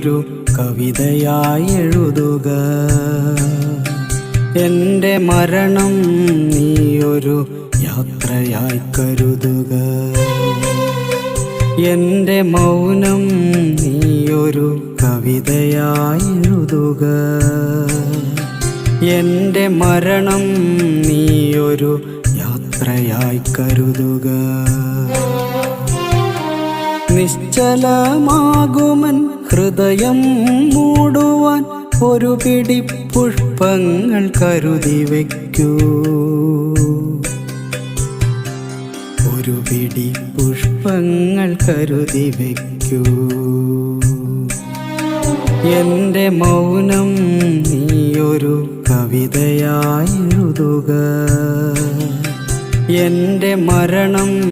നീയൊരു കവിതയായി എഴുതുക. എൻ്റെ മരണം നീയൊരു യാത്രയായി കരുതുക. എൻ്റെ മൗനം നീയൊരു കവിതയായി എഴുതുക. എൻ്റെ മരണം നീയൊരു യാത്രയായി കരുതുക. നിശ്ചലമാകുമൻ ഹൃദയം മൂടുവാൻ ഒരു പിടി പുഷ്പങ്ങൾ കരുതി വയ്ക്കൂ. ഒരു പിടി പുഷ്പങ്ങൾ കരുതി വയ്ക്കൂ. എൻ്റെ മൗനം നീയൊരു കവിതയായി എഴുതുക. എൻ്റെ മരണം